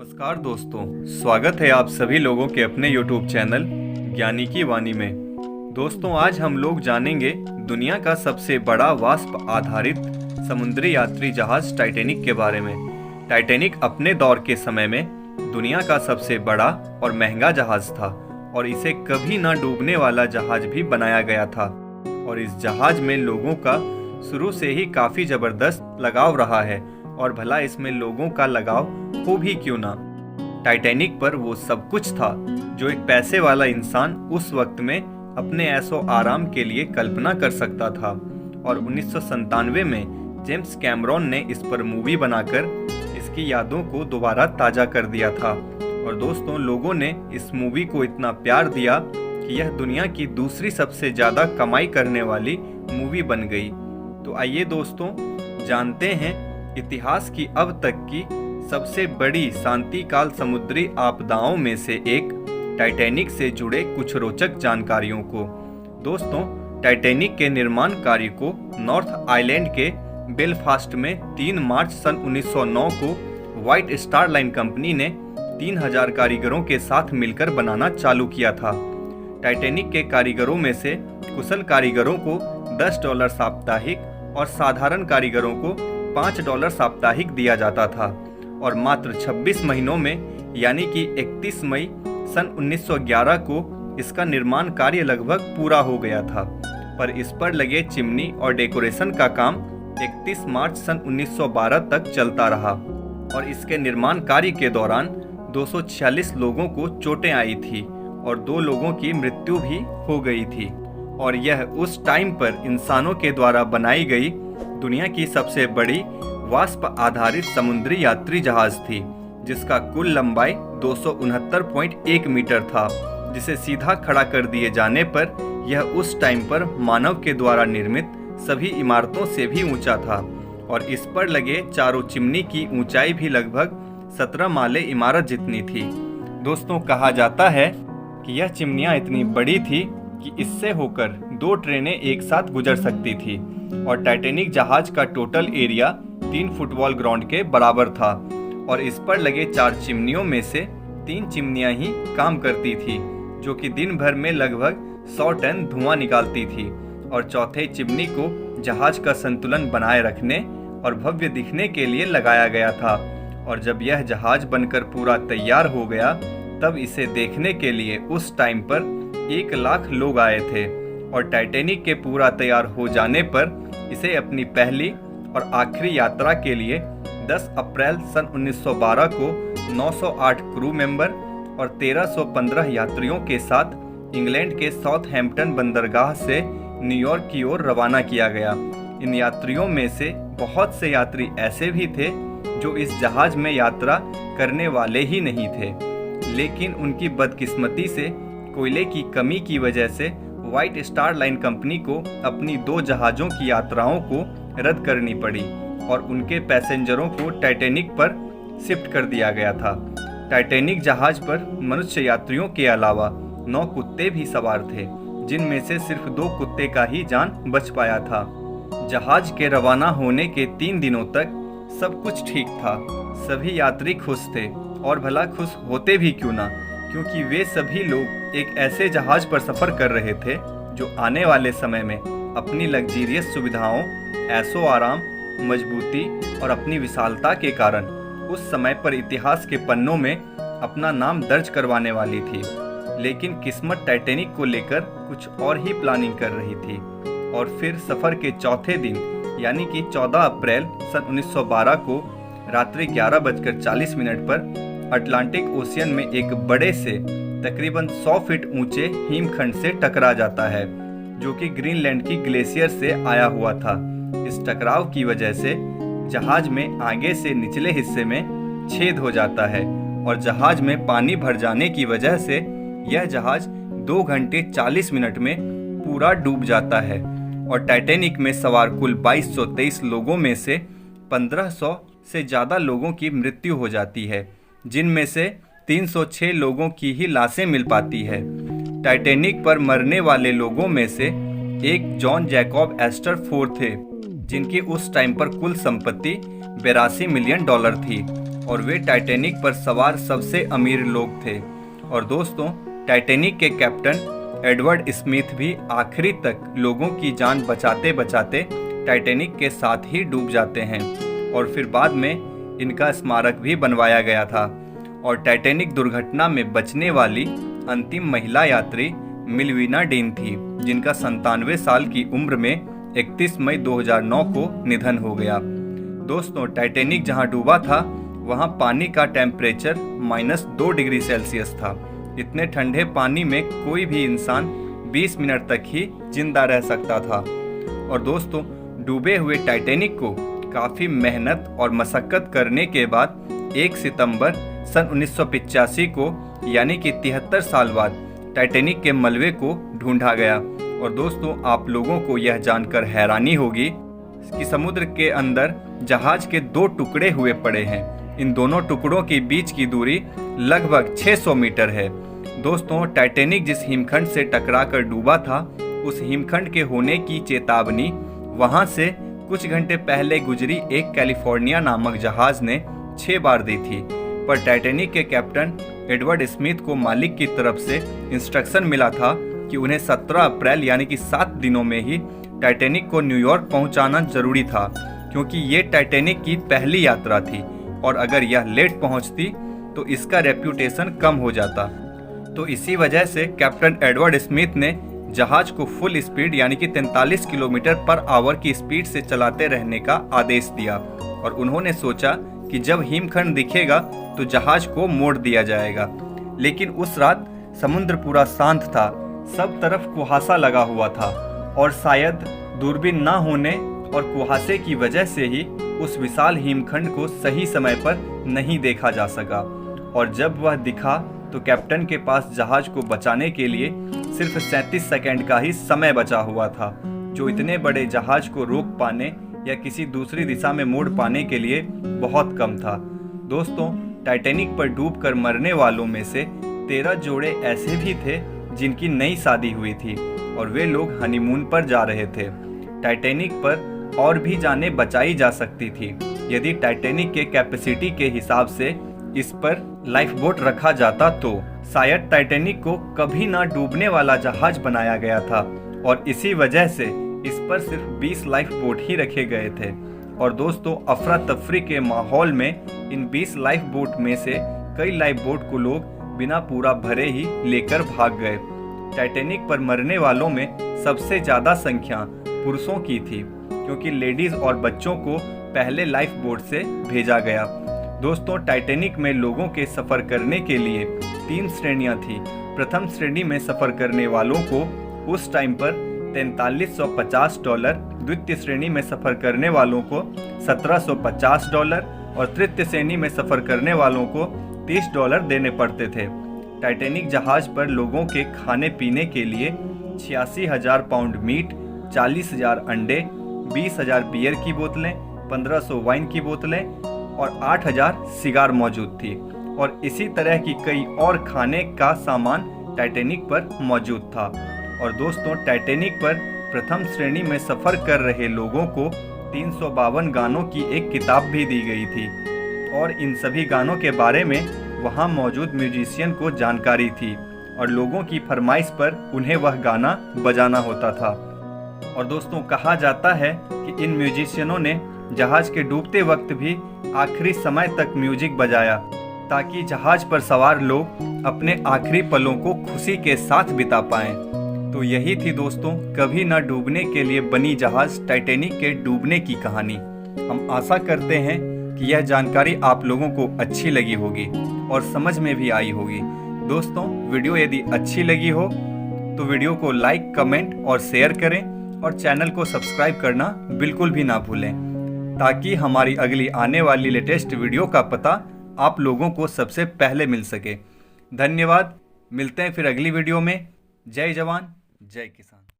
नमस्कार दोस्तों, स्वागत है आप सभी लोगों के अपने YouTube चैनल ज्ञानी की वाणी में। दोस्तों, आज हम लोग जानेंगे दुनिया का सबसे बड़ा वाष्प आधारित समुद्री यात्री जहाज टाइटैनिक के बारे में। टाइटैनिक अपने दौर के समय में दुनिया का सबसे बड़ा और महंगा जहाज था और इसे कभी न डूबने वाला जहाज भी बनाया गया था। और इस जहाज में लोगों का शुरू से ही काफ़ी ज़बरदस्त लगाव रहा है, और भला इसमें लोगों का लगाव हो भी क्यों ना। टाइटैनिक पर वो सब कुछ था जो एक पैसे वाला इंसान उस वक्त में अपने ऐशो आराम के लिए कल्पना कर सकता था। और 1997 में जेम्स कैमरॉन ने इस पर मूवी बनाकर इसकी यादों को दोबारा ताज़ा कर दिया था। और दोस्तों, लोगों ने इस मूवी को इतना प्यार दिया कि यह दुनिया की दूसरी सबसे ज़्यादा कमाई करने वाली मूवी बन गई। तो आइए दोस्तों, जानते हैं इतिहास की अब तक की सबसे बड़ी शांतिकाल समुद्री आपदाओं में से एक टाइटैनिक से जुड़े कुछ रोचक जानकारियों को। दोस्तों, टाइटैनिक के निर्माण कार्य को नॉर्थ आइलैंड के बेलफास्ट में 3 मार्च सन 1909 को व्हाइट स्टार लाइन कंपनी ने 3000 कारीगरों के साथ मिलकर बनाना चालू किया था। टाइटैनिक के कारीगरों में से कुशल कारीगरों को $10 साप्ताहिक और साधारण कारीगरों को $5 साप्ताहिक दिया जाता था। और मात्र 26 महीनों में यानी कि 31 मई सन 1911 को इसका निर्माण कार्य लगभग पूरा हो गया था। पर इस पर लगे चिमनी और डेकोरेशन का काम 31 मार्च सन 1912 तक चलता रहा। और इसके निर्माण कार्य के दौरान 246 लोगों को चोटें आई थी और 2 लोगों की मृत्यु भी हो गई थी। और यह उस टाइम पर इंसानों के द्वारा बनाई गई दुनिया की सबसे बड़ी वाष्प आधारित समुद्री यात्री जहाज थी, जिसका कुल लंबाई 269.1 मीटर था, जिसे सीधा खड़ा कर दिए जाने पर यह उस टाइम पर मानव के द्वारा निर्मित सभी इमारतों से भी ऊंचा था। और इस पर लगे चारों चिमनी की ऊंचाई भी लगभग 17 माले इमारत जितनी थी। दोस्तों, कहा जाता है कि यह चिमनियां इतनी बड़ी थी कि इससे होकर 2 ट्रेनें एक साथ गुजर सकती थी। और टाइटैनिक जहाज का टोटल एरिया 3 फुटबॉल ग्राउंड के बराबर था। और इस पर लगे 4 चिमनियों में से 3 चिमनियां ही काम करती थी, जो कि दिन भर में लगभग 100 टन धुआं निकालती थी। और चौथे चिमनी को जहाज का संतुलन बनाए रखने और भव्य दिखने के लिए लगाया गया था। और जब यह जहाज बनकर पूरा तैयार हो गया, तब इसे देखने के लिए उस टाइम पर 1 लाख लोग आए थे। और टाइटैनिक के पूरा तैयार हो जाने पर इसे अपनी पहली और आखिरी यात्रा के लिए 10 अप्रैल सन 1912 को 908 क्रू मेंबर और 1315 यात्रियों के साथ इंग्लैंड के साउथहैम्पटन बंदरगाह से न्यूयॉर्क की ओर रवाना किया गया। इन यात्रियों में से बहुत से यात्री ऐसे भी थे जो इस जहाज में यात्रा करने वाले ही नहीं थे, लेकिन उनकी बदकिस्मती से कोयले की कमी की वजह से व्हाइट स्टार लाइन कंपनी को अपनी 2 जहाज़ों की यात्राओं को रद्द करनी पड़ी और उनके पैसेंजरों को टाइटैनिक पर शिफ्ट कर दिया गया था। टाइटैनिक जहाज पर मनुष्य यात्रियों के अलावा 9 कुत्ते भी सवार थे, जिनमें से सिर्फ 2 कुत्ते का ही जान बच पाया था। जहाज के रवाना होने के 3 दिनों तक सब कुछ ठीक था। सभी यात्री खुश थे, और भला खुश होते भी क्यों ना, क्योंकि वे सभी लोग एक ऐसे जहाज पर सफ़र कर रहे थे जो आने वाले समय में अपनी लग्जीरियस सुविधाओं, ऐशो आराम, मजबूती और अपनी विशालता के कारण उस समय पर इतिहास के पन्नों में अपना नाम दर्ज करवाने वाली थी। लेकिन किस्मत टाइटैनिक को लेकर कुछ और ही प्लानिंग कर रही थी। और फिर सफ़र के चौथे दिन यानी कि 14 अप्रैल सन 1912 को रात्रि 11:40 पर अटलांटिक ओशियन में एक बड़े से तकरीबन 100 फीट ऊंचे हिमखंड से टकरा जाता है, जो कि ग्रीनलैंड की ग्लेशियर से आया हुआ था। इस टकराव की वजह से जहाज में आगे से निचले हिस्से में छेद हो जाता है और जहाज में पानी भर जाने की वजह से यह जहाज 2 घंटे 40 मिनट में पूरा डूब जाता है। और टाइटैनिक में सवार कुल 2223 लोगों में से 1500 से ज़्यादा लोगों की मृत्यु हो जाती है, जिनमें से 306 लोगों की ही लाशें मिल पाती है। टाइटैनिक पर मरने वाले लोगों में से एक जॉन जैकब एस्टर फोर थे, जिनकी उस टाइम पर कुल संपत्ति $82 मिलियन थी। और वे टाइटैनिक पर सवार सबसे अमीर लोग थे। और दोस्तों, टाइटैनिक के कैप्टन एडवर्ड स्मिथ भी आखिरी तक लोगों की जान बचाते बचाते टाइटैनिक के साथ ही डूब जाते हैं और फिर बाद में इनका स्मारक भी बनवाया गया था। और टाइटैनिक दुर्घटना में बचने वाली अंतिम महिला यात्री मिल्विना डीन थी, जिनका 97 साल की उम्र में 31 मई 2009 को निधन हो गया। दोस्तों, टाइटैनिक जहां डूबा था वहां पानी का टेम्परेचर -2 डिग्री सेल्सियस था। इतने ठंडे पानी में कोई भी इंसान 20 मिनट तक ही जिंदा रह सकता था। और दोस्तों, डूबे हुए टाइटैनिक को काफ़ी मेहनत और मशक्क़त करने के बाद 1 सितंबर सन 1985 को, यानी कि 73 साल बाद, टाइटैनिक के मलबे को ढूंढा गया। और दोस्तों, आप लोगों को यह जानकर हैरानी होगी कि समुद्र के अंदर जहाज के 2 टुकड़े हुए पड़े हैं। इन दोनों टुकड़ों के बीच की दूरी लगभग 600 मीटर है। दोस्तों, टाइटैनिक जिस हिमखंड से टकराकर डूबा था, उस हिमखंड के होने की चेतावनी वहां से कुछ घंटे पहले गुजरी एक कैलिफोर्निया नामक जहाज ने 6 बार दी थी। पर टाइटैनिक के कैप्टन एडवर्ड स्मिथ को मालिक की तरफ से इंस्ट्रक्शन मिला था कि उन्हें 17 अप्रैल यानी कि 7 दिनों में ही टाइटैनिक को न्यूयॉर्क पहुंचाना जरूरी था, क्योंकि ये टाइटैनिक की पहली यात्रा थी और अगर यह लेट पहुंचती तो इसका रेप्यूटेशन कम हो जाता। तो इसी वजह से कैप्टन एडवर्ड स्मिथ ने जहाज को फुल स्पीड यानी कि 43 किलोमीटर पर आवर की स्पीड से चलाते रहने का आदेश दिया। और उन्होंने सोचा कि जब हिमखंड दिखेगा तो जहाज को मोड़ दिया जाएगा। लेकिन उस रात समुद्र पूरा शांत था, सब तरफ कुहासा लगा हुआ था और शायद दूरबीन ना होने और कुहासे की वजह से ही उस विशाल हिमखंड को सही समय पर नहीं देखा जा सका। और जब वह दिखा तो कैप्टन के पास जहाज को बचाने के लिए सिर्फ 37 सेकंड का ही समय बचा हुआ था, जो इतने बड़े जहाज को रोक पाने या किसी दूसरी दिशा में मोड़ पाने के लिए बहुत कम था। दोस्तों, टाइटैनिक पर डूबकर मरने वालों में से 13 जोड़े ऐसे भी थे जिनकी नई शादी हुई थी और वे लोग हनीमून पर जा रहे थे। टाइटैनिक पर और भी जानें बचाई जा सकती थी यदि टाइटैनिक के कैपेसिटी के हिसाब से इस पर लाइफ बोट रखा जाता तो शायद टाइटैनिक को कभी ना डूबने वाला जहाज बनाया गया था। और इसी वजह से इस पर सिर्फ 20 लाइफ बोट ही रखे गए थे। और दोस्तों, अफरा तफरी के माहौल में इन 20 लाइफ बोट में से कई लाइफ बोट को लोग बिना पूरा भरे ही लेकर भाग गए। टाइटैनिक पर मरने वालों में सबसे ज्यादा संख्या पुरुषों की थी, क्योंकि लेडीज और बच्चों को पहले लाइफ बोट से भेजा गया। दोस्तों, टाइटैनिक में लोगों के सफर करने के लिए 3 श्रेणियां थी। प्रथम श्रेणी में सफर करने वालों को उस टाइम पर $4350, द्वितीय श्रेणी में सफर करने वालों को $1750 और तृतीय श्रेणी में सफर करने वालों को $30 देने पड़ते थे। टाइटैनिक जहाज पर लोगों के खाने पीने के लिए 86,000 पाउंड मीट, 40,000 अंडे, 20,000 बियर की बोतलें, 1500 वाइन की बोतलें और 8,000 सिगार मौजूद थी। और इसी तरह की कई और खाने का सामान टाइटैनिक पर मौजूद था। और दोस्तों, टाइटैनिक पर प्रथम श्रेणी में सफ़र कर रहे लोगों को 352 गानों की एक किताब भी दी गई थी और इन सभी गानों के बारे में वहां मौजूद म्यूजिशियन को जानकारी थी और लोगों की फरमाइश पर उन्हें वह गाना बजाना होता था। और दोस्तों, कहा जाता है कि इन म्यूजिशियनों ने जहाज के डूबते वक्त भी आखिरी समय तक म्यूजिक बजाया ताकि जहाज पर सवार लोग अपने आखिरी पलों को खुशी के साथ बिता पाएं। तो यही थी दोस्तों कभी न डूबने के लिए बनी जहाज टाइटैनिक के डूबने की कहानी। हम आशा करते हैं कि यह जानकारी आप लोगों को अच्छी लगी होगी और समझ में भी आई होगी। दोस्तों, वीडियो यदि अच्छी लगी हो तो वीडियो को लाइक, कमेंट और शेयर करें और चैनल को सब्सक्राइब करना बिल्कुल भी ना भूलें, ताकि हमारी अगली आने वाली लेटेस्ट वीडियो का पता आप लोगों को सबसे पहले मिल सके। धन्यवाद। मिलते हैं फिर अगली वीडियो में। जय जवान, जय किसान।